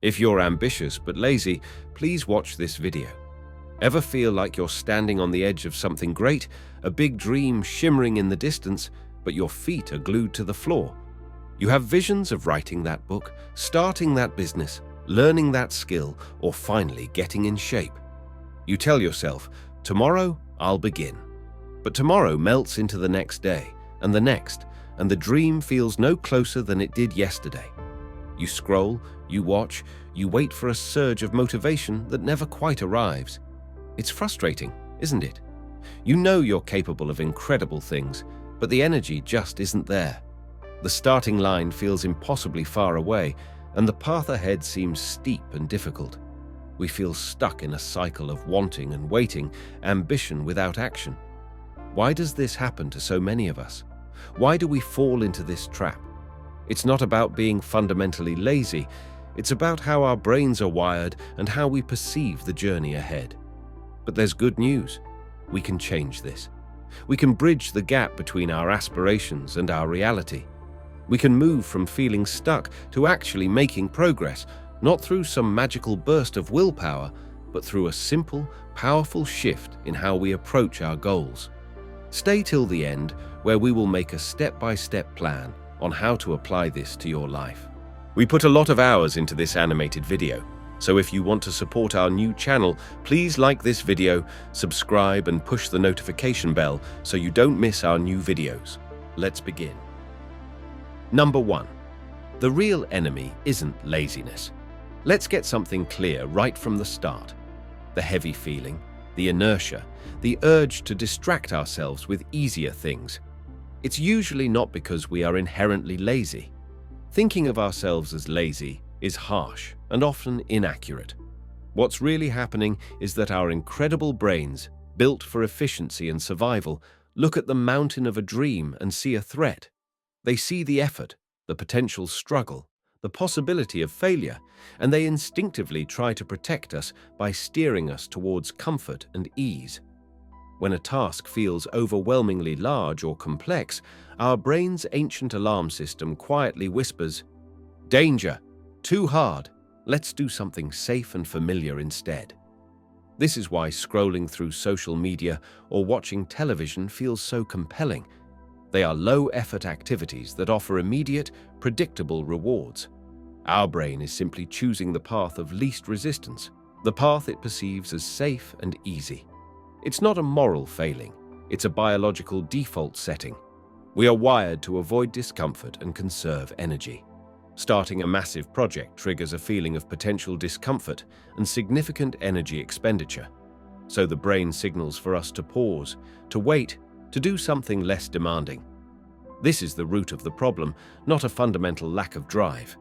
If you're ambitious but lazy, please watch this video. Ever feel like you're standing on the edge of something great, a big dream shimmering in the distance, but your feet are glued to the floor? You have visions of writing that book, starting that business, learning that skill, or finally getting in shape. You tell yourself, tomorrow I'll begin. But tomorrow melts into the next day, and the dream feels no closer than it did yesterday. You scroll, you watch, you wait for a surge of motivation that never quite arrives. It's frustrating, isn't it? You know you're capable of incredible things, but the energy just isn't there. The starting line feels impossibly far away, and the path ahead seems steep and difficult. We feel stuck in a cycle of wanting and waiting, ambition without action. Why does this happen to so many of us? Why do we fall into this trap? It's not about being fundamentally lazy. It's about how our brains are wired and how we perceive the journey ahead. But there's good news. We can change this. We can bridge the gap between our aspirations and our reality. We can move from feeling stuck to actually making progress, not through some magical burst of willpower, but through a simple, powerful shift in how we approach our goals. Stay till the end, where we will make a step-by-step plan on how to apply this to your life. We put a lot of hours into this animated video, so if you want to support our new channel, please like this video, subscribe and push the notification bell so you don't miss our new videos. Let's begin. Number 1. The real enemy isn't laziness. Let's get something clear right from the start. The heavy feeling, the inertia, the urge to distract ourselves with easier things. It's usually not because we are inherently lazy. Thinking of ourselves as lazy is harsh and often inaccurate. What's really happening is that our incredible brains, built for efficiency and survival, look at the mountain of a dream and see a threat. They see the effort, the potential struggle, the possibility of failure, and they instinctively try to protect us by steering us towards comfort and ease. When a task feels overwhelmingly large or complex, our brain's ancient alarm system quietly whispers, "Danger! Too hard! Let's do something safe and familiar instead." This is why scrolling through social media or watching television feels so compelling. They are low-effort activities that offer immediate, predictable rewards. Our brain is simply choosing the path of least resistance, the path it perceives as safe and easy. It's not a moral failing, it's a biological default setting. We are wired to avoid discomfort and conserve energy. Starting a massive project triggers a feeling of potential discomfort and significant energy expenditure. So the brain signals for us to pause, to wait, to do something less demanding. This is the root of the problem, not a fundamental lack of drive.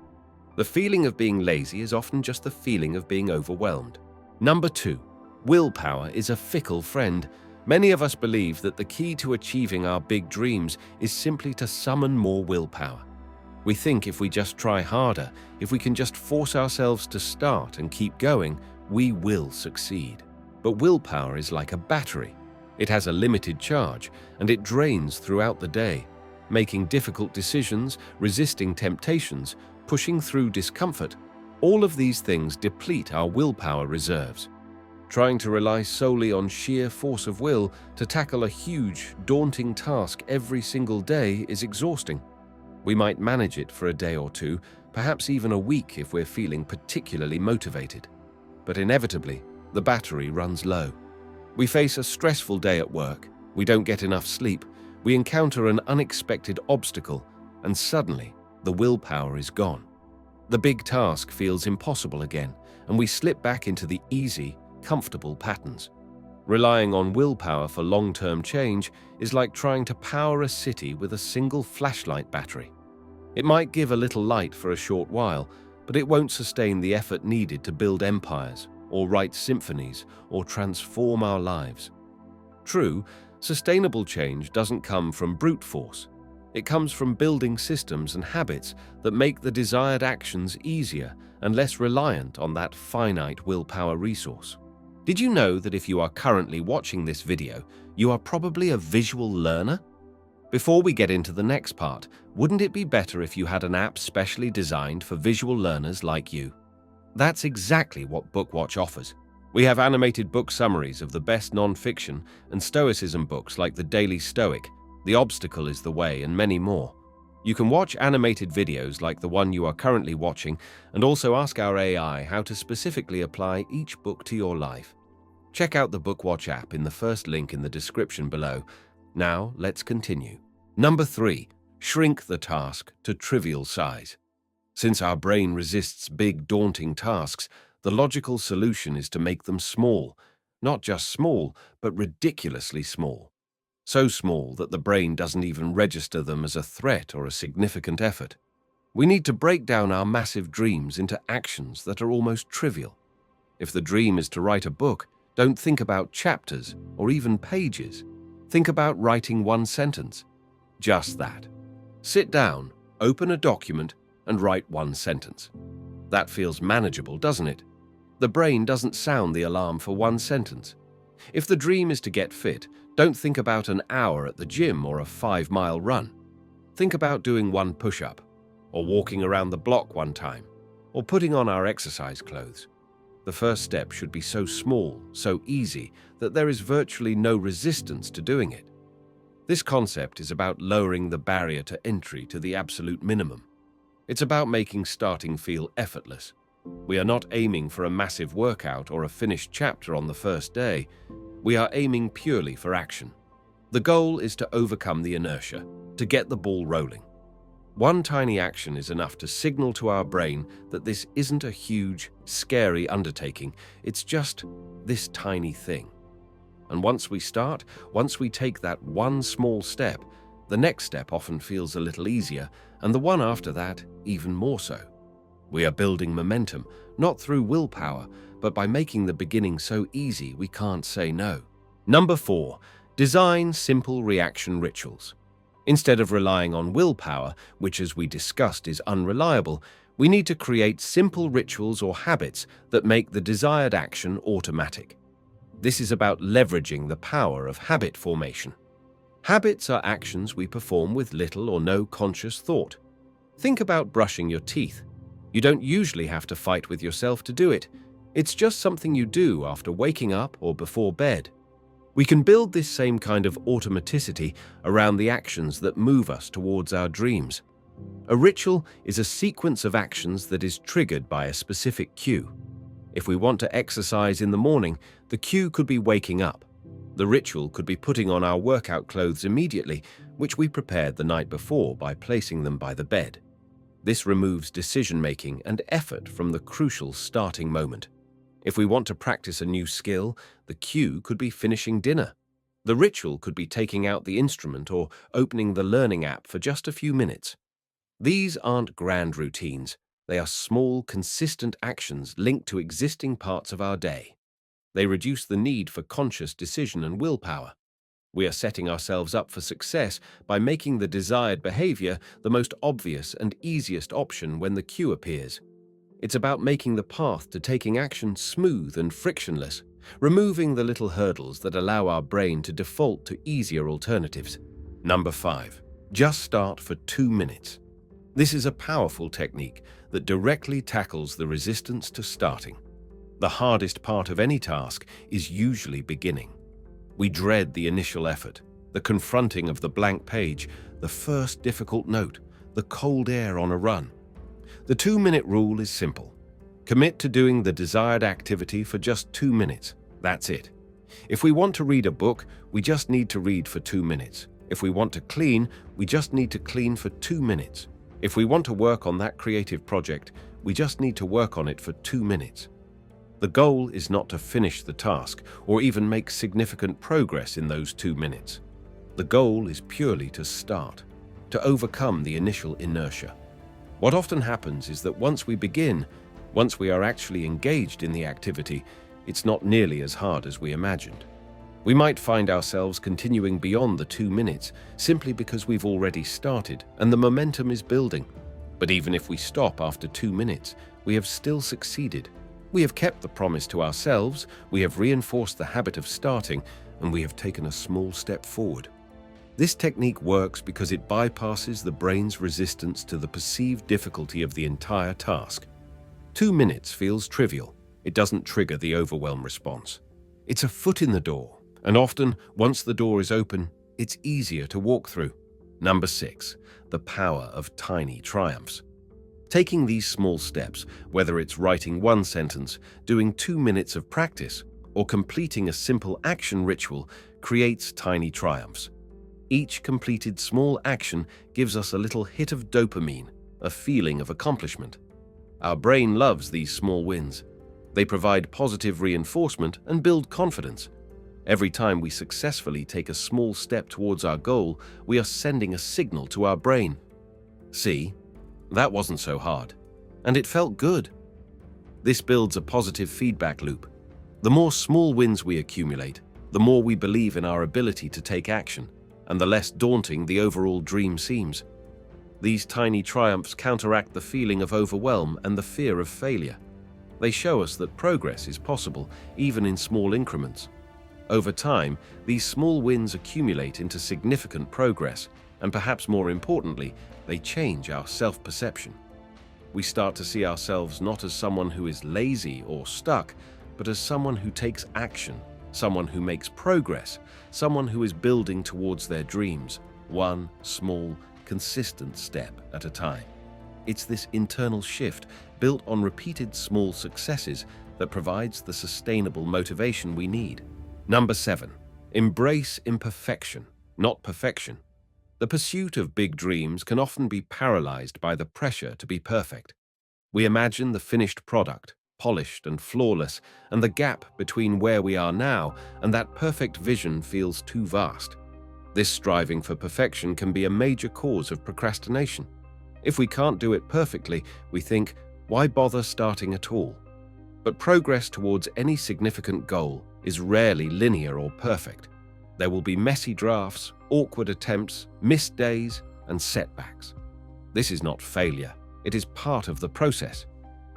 The feeling of being lazy is often just the feeling of being overwhelmed. Number 2. Willpower is a fickle friend. Many of us believe that the key to achieving our big dreams is simply to summon more willpower. We think if we just try harder, if we can just force ourselves to start and keep going, we will succeed. But willpower is like a battery. It has a limited charge, and it drains throughout the day, making difficult decisions, resisting temptations, pushing through discomfort. All of these things deplete our willpower reserves. Trying to rely solely on sheer force of will to tackle a huge, daunting task every single day is exhausting. We might manage it for a day or two, perhaps even a week if we're feeling particularly motivated. But inevitably, the battery runs low. We face a stressful day at work, we don't get enough sleep, we encounter an unexpected obstacle, and suddenly, the willpower is gone. The big task feels impossible again, and we slip back into the easy, comfortable patterns. Relying on willpower for long-term change is like trying to power a city with a single flashlight battery. It might give a little light for a short while, but it won't sustain the effort needed to build empires, or write symphonies, or transform our lives. True, sustainable change doesn't come from brute force. It comes from building systems and habits that make the desired actions easier and less reliant on that finite willpower resource. Did you know that if you are currently watching this video, you are probably a visual learner? Before we get into the next part, wouldn't it be better if you had an app specially designed for visual learners like you? That's exactly what BookWatch offers. We have animated book summaries of the best non-fiction and Stoicism books like The Daily Stoic, The Obstacle is the Way, and many more. You can watch animated videos like the one you are currently watching and also ask our AI how to specifically apply each book to your life. Check out the BookWatch app in the first link in the description below. Now, let's continue. Number 3. Shrink the task to trivial size. Since our brain resists big, daunting tasks, the logical solution is to make them small. Not just small, but ridiculously small. So small that the brain doesn't even register them as a threat or a significant effort. We need to break down our massive dreams into actions that are almost trivial. If the dream is to write a book, don't think about chapters or even pages. Think about writing one sentence. Just that. Sit down, open a document, and write one sentence. That feels manageable, doesn't it? The brain doesn't sound the alarm for one sentence. If the dream is to get fit, don't think about an hour at the gym or a 5-mile run. Think about doing one push-up, or walking around the block one time, or putting on our exercise clothes. The first step should be so small, so easy, that there is virtually no resistance to doing it. This concept is about lowering the barrier to entry to the absolute minimum. It's about making starting feel effortless. We are not aiming for a massive workout or a finished chapter on the first day. We are aiming purely for action. The goal is to overcome the inertia, to get the ball rolling. One tiny action is enough to signal to our brain that this isn't a huge, scary undertaking. It's just this tiny thing. And once we start, once we take that one small step, the next step often feels a little easier, and the one after that, even more so. We are building momentum, not through willpower, but by making the beginning so easy we can't say no. Number 4. Design simple reaction rituals. Instead of relying on willpower, which as we discussed is unreliable, we need to create simple rituals or habits that make the desired action automatic. This is about leveraging the power of habit formation. Habits are actions we perform with little or no conscious thought. Think about brushing your teeth. You don't usually have to fight with yourself to do it. It's just something you do after waking up or before bed. We can build this same kind of automaticity around the actions that move us towards our dreams. A ritual is a sequence of actions that is triggered by a specific cue. If we want to exercise in the morning, the cue could be waking up. The ritual could be putting on our workout clothes immediately, which we prepared the night before by placing them by the bed. This removes decision-making and effort from the crucial starting moment. If we want to practice a new skill, the cue could be finishing dinner. The ritual could be taking out the instrument or opening the learning app for just a few minutes. These aren't grand routines. They are small, consistent actions linked to existing parts of our day. They reduce the need for conscious decision and willpower. We are setting ourselves up for success by making the desired behavior the most obvious and easiest option when the cue appears. It's about making the path to taking action smooth and frictionless, removing the little hurdles that allow our brain to default to easier alternatives. Number 5. Just start for 2 minutes. This is a powerful technique that directly tackles the resistance to starting. The hardest part of any task is usually beginning. We dread the initial effort, the confronting of the blank page, the first difficult note, the cold air on a run. The 2-minute rule is simple. Commit to doing the desired activity for just 2 minutes. That's it. If we want to read a book, we just need to read for 2 minutes. If we want to clean, we just need to clean for 2 minutes. If we want to work on that creative project, we just need to work on it for 2 minutes. The goal is not to finish the task or even make significant progress in those 2 minutes. The goal is purely to start, to overcome the initial inertia. What often happens is that once we begin, once we are actually engaged in the activity, it's not nearly as hard as we imagined. We might find ourselves continuing beyond the 2 minutes simply because we've already started and the momentum is building. But even if we stop after 2 minutes, we have still succeeded. We have kept the promise to ourselves, we have reinforced the habit of starting, and we have taken a small step forward. This technique works because it bypasses the brain's resistance to the perceived difficulty of the entire task. 2 minutes feels trivial. It doesn't trigger the overwhelm response. It's a foot in the door, and often, once the door is open, it's easier to walk through. Number 6, the power of tiny triumphs. Taking these small steps, whether it's writing one sentence, doing 2 minutes of practice, or completing a simple action ritual, creates tiny triumphs. Each completed small action gives us a little hit of dopamine, a feeling of accomplishment. Our brain loves these small wins. They provide positive reinforcement and build confidence. Every time we successfully take a small step towards our goal, we are sending a signal to our brain. See, that wasn't so hard, and it felt good. This builds a positive feedback loop. The more small wins we accumulate, the more we believe in our ability to take action, and the less daunting the overall dream seems. These tiny triumphs counteract the feeling of overwhelm and the fear of failure. They show us that progress is possible, even in small increments. Over time, these small wins accumulate into significant progress, and perhaps more importantly, they change our self-perception. We start to see ourselves not as someone who is lazy or stuck, but as someone who takes action, someone who makes progress, someone who is building towards their dreams, one small, consistent step at a time. It's this internal shift, built on repeated small successes, that provides the sustainable motivation we need. Number 7, embrace imperfection, not perfection. The pursuit of big dreams can often be paralyzed by the pressure to be perfect. We imagine the finished product, polished and flawless, and the gap between where we are now and that perfect vision feels too vast. This striving for perfection can be a major cause of procrastination. If we can't do it perfectly, we think, why bother starting at all? But progress towards any significant goal is rarely linear or perfect. There will be messy drafts, awkward attempts, missed days, and setbacks. This is not failure, it is part of the process.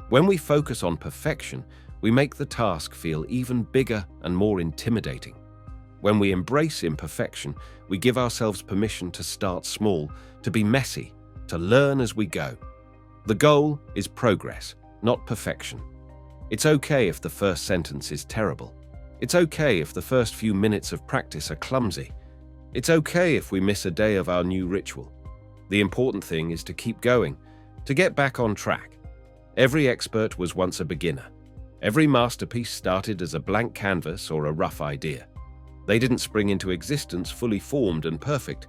When we focus on perfection, we make the task feel even bigger and more intimidating. When we embrace imperfection, we give ourselves permission to start small, to be messy, to learn as we go. The goal is progress, not perfection. It's okay if the first sentence is terrible. It's okay if the first few minutes of practice are clumsy. It's okay if we miss a day of our new ritual. The important thing is to keep going, to get back on track. Every expert was once a beginner. Every masterpiece started as a blank canvas or a rough idea. They didn't spring into existence fully formed and perfect.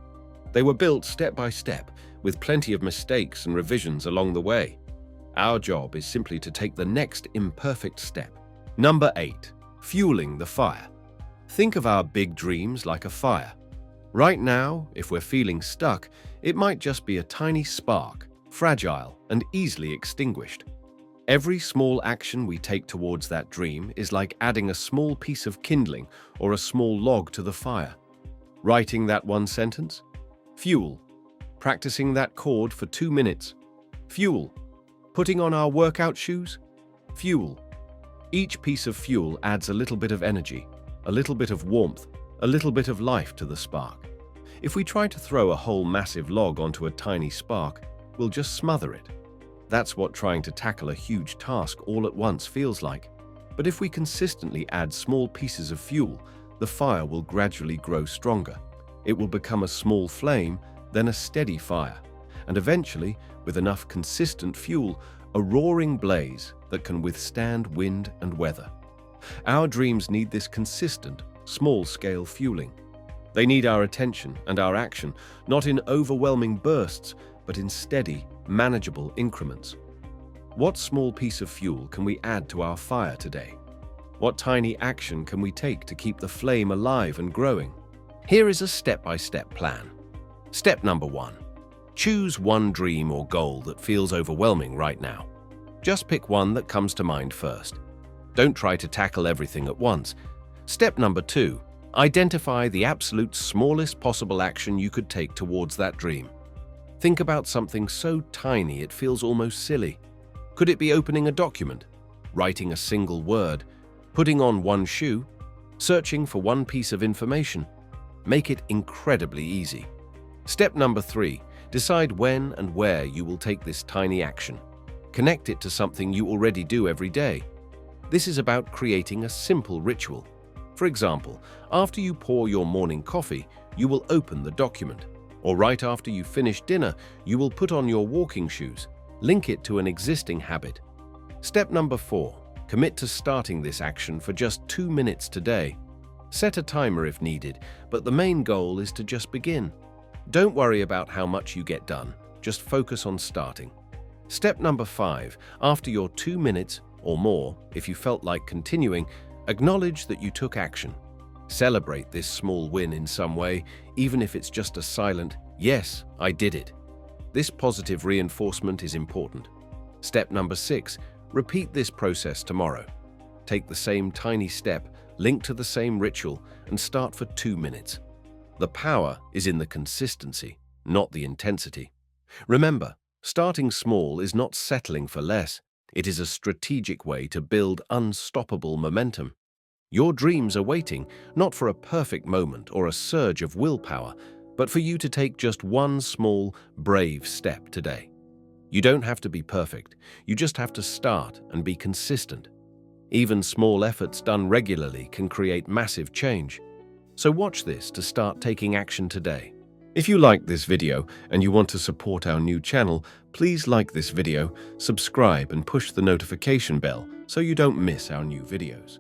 They were built step by step, with plenty of mistakes and revisions along the way. Our job is simply to take the next imperfect step. Number 8, fueling the fire. Think of our big dreams like a fire. Right now, if we're feeling stuck, it might just be a tiny spark, fragile and easily extinguished. Every small action we take towards that dream is like adding a small piece of kindling or a small log to the fire. Writing that one sentence? Fuel. Practicing that chord for 2 minutes? Fuel. Putting on our workout shoes? Fuel. Each piece of fuel adds a little bit of energy, a little bit of warmth, a little bit of life to the spark. If we try to throw a whole massive log onto a tiny spark, we'll just smother it. That's what trying to tackle a huge task all at once feels like. But if we consistently add small pieces of fuel, the fire will gradually grow stronger. It will become a small flame, then a steady fire, and eventually, with enough consistent fuel, a roaring blaze that can withstand wind and weather. Our dreams need this consistent, small-scale fueling. They need our attention and our action, not in overwhelming bursts, but in steady, manageable increments. What small piece of fuel can we add to our fire today? What tiny action can we take to keep the flame alive and growing? Here is a step-by-step plan. Step number 1. Choose one dream or goal that feels overwhelming right now. Just pick one that comes to mind first. Don't try to tackle everything at once. Step number 2. Identify the absolute smallest possible action you could take towards that dream. Think about something so tiny it feels almost silly. Could it be opening a document, writing a single word, putting on one shoe, searching for one piece of information? Make it incredibly easy. Step number 3. Decide when and where you will take this tiny action. Connect it to something you already do every day. This is about creating a simple ritual. For example, after you pour your morning coffee, you will open the document. Or right after you finish dinner, you will put on your walking shoes. Link it to an existing habit. Step number 4. Commit to starting this action for just 2 minutes today. Set a timer if needed, but the main goal is to just begin. Don't worry about how much you get done. Just focus on starting. Step number 5. After your 2 minutes or more, if you felt like continuing, acknowledge that you took action. Celebrate this small win in some way, even if it's just a silent, "Yes, I did it." This positive reinforcement is important. Step number 6. Repeat this process tomorrow. Take the same tiny step, link to the same ritual, and start for 2 minutes. The power is in the consistency, not the intensity. Remember, starting small is not settling for less. It is a strategic way to build unstoppable momentum. Your dreams are waiting, not for a perfect moment or a surge of willpower, but for you to take just one small, brave step today. You don't have to be perfect. You just have to start and be consistent. Even small efforts done regularly can create massive change. So watch this to start taking action today. If you liked this video and you want to support our new channel, please like this video, subscribe and push the notification bell so you don't miss our new videos.